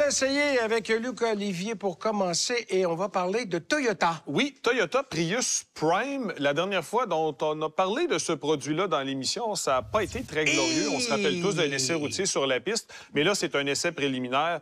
l'essayer avec Luc Olivier pour commencer et on va parler de Toyota. Oui, Toyota Prius Prime. La dernière fois dont on a parlé de ce produit-là dans l'émission, ça n'a pas été très glorieux. On se rappelle tous d'un essai routier sur la piste, mais là, c'est un essai préliminaire.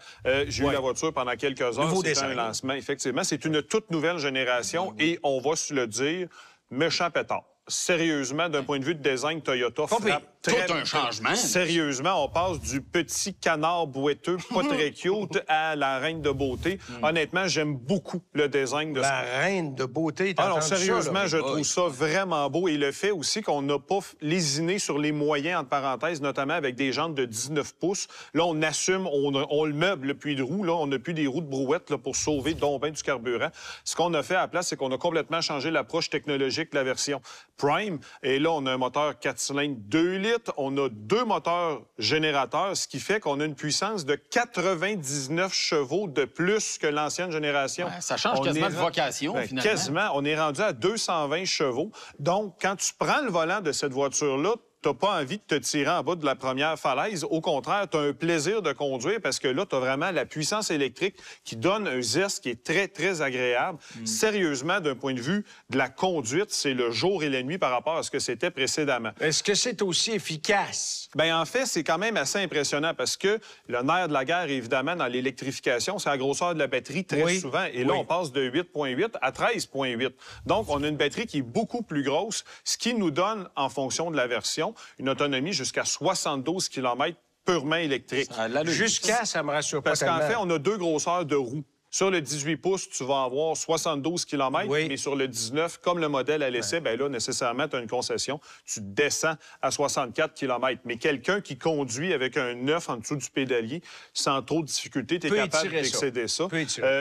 J'ai eu la voiture pendant quelques heures. C'est un lancement, effectivement. C'est une toute nouvelle génération et on va se le dire, méchant pétard. Sérieusement, d'un point de vue de design, Toyota frappe tout un changement. Sérieusement, on passe du petit canard boiteux, pas très cute, à la reine de beauté. Honnêtement, j'aime beaucoup le design de la reine de beauté. Alors, sérieusement, je trouve ça vraiment beau. Et le fait aussi qu'on n'a pas lésiné sur les moyens, entre parenthèses, notamment avec des jantes de 19 pouces. Là, on assume, on le meuble, le puits de roue. Là, on n'a plus des roues de brouette là, pour sauver donc ben du carburant. Ce qu'on a fait à la place, c'est qu'on a complètement changé l'approche technologique de la version Prime. Et là, on a un moteur 4 cylindres 2 litres. On a 2 moteurs générateurs, ce qui fait qu'on a une puissance de 99 chevaux de plus que l'ancienne génération. Ouais, ça change quasiment de vocation, finalement. Quasiment. On est rendu à 220 chevaux. Donc, quand tu prends le volant de cette voiture-là, t'as pas envie de te tirer en bas de la première falaise. Au contraire, tu as un plaisir de conduire parce que là, tu as vraiment la puissance électrique qui donne un zeste qui est très, très agréable. Sérieusement, d'un point de vue de la conduite, c'est le jour et la nuit par rapport à ce que c'était précédemment. Est-ce que c'est aussi efficace? Bien, en fait, c'est quand même assez impressionnant parce que le nerf de la guerre, évidemment, dans l'électrification, c'est la grosseur de la batterie très souvent. Et là, on passe de 8,8 à 13,8. Donc, on a une batterie qui est beaucoup plus grosse, ce qui nous donne, en fonction de la version, une autonomie jusqu'à 72 km purement électrique. Jusqu'à, ça me rassure pas parce qu'en tellement. fait, on a 2 grosseurs de roues. Sur le 18 pouces, tu vas avoir 72 km, mais sur le 19, comme le modèle à l'essai, bien là, nécessairement, tu as une concession. Tu descends à 64 km. Mais quelqu'un qui conduit avec un 9 en dessous du pédalier, sans trop de difficulté, tu es capable d'excéder ça.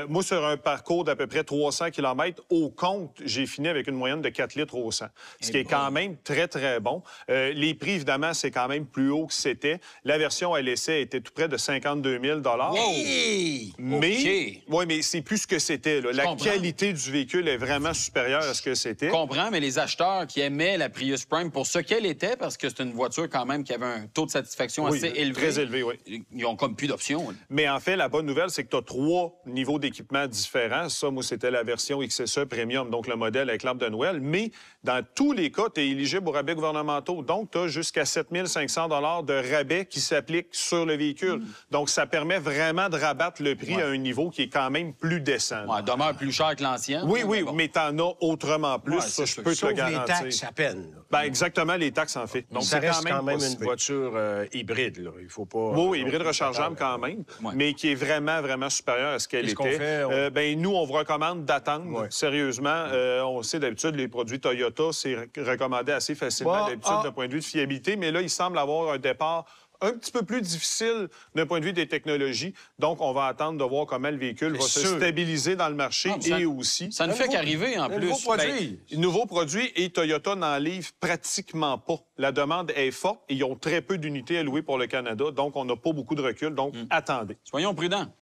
Moi, sur un parcours d'à peu près 300 km, au compte, j'ai fini avec une moyenne de 4 litres au 100, ce qui est quand même très, très bon. Les prix, évidemment, c'est quand même plus haut que c'était. La version à l'essai était tout près de 52 000 Mais... Oui, mais c'est plus ce que c'était. La qualité du véhicule est vraiment supérieure à ce que c'était. Je comprends, mais les acheteurs qui aimaient la Prius Prime pour ce qu'elle était, parce que c'est une voiture quand même qui avait un taux de satisfaction assez élevé. Très élevé, oui. Ils ont comme plus d'options. Mais en fait, la bonne nouvelle, c'est que tu as 3 niveaux d'équipement différents. Ça, moi, c'était la version XSE Premium, donc le modèle avec l'arbre de Noël. Mais dans tous les cas, tu es éligible aux rabais gouvernementaux. Donc, tu as jusqu'à 7 500 $ de rabais qui s'appliquent sur le véhicule. Donc, ça permet vraiment de rabattre le prix à un niveau qui est quand même plus décent. Demeure plus cher que l'ancienne. Oui, mais t'en as autrement plus. Ça, je peux te le garantir. Les taxes à peine. Ben, exactement, les taxes en fait. Donc, ça reste quand même une voiture hybride. Là. Il faut pas... Oui, hybride rechargeable quand même, mais qui est vraiment, vraiment supérieure à ce qu'elle était. Ben, nous, on vous recommande d'attendre, sérieusement. On sait d'habitude, les produits Toyota, c'est recommandé assez facilement d'habitude d'un point de vue de fiabilité, mais là, il semble avoir un départ un petit peu plus difficile d'un point de vue des technologies. Donc, on va attendre de voir comment le véhicule va se stabiliser dans le marché et aussi... Ça ne fait qu'arriver, en plus. Nouveau produit et Toyota n'en livre pratiquement pas. La demande est forte et ils ont très peu d'unités à louer pour le Canada. Donc, on n'a pas beaucoup de recul. Donc, attendez. Soyons prudents.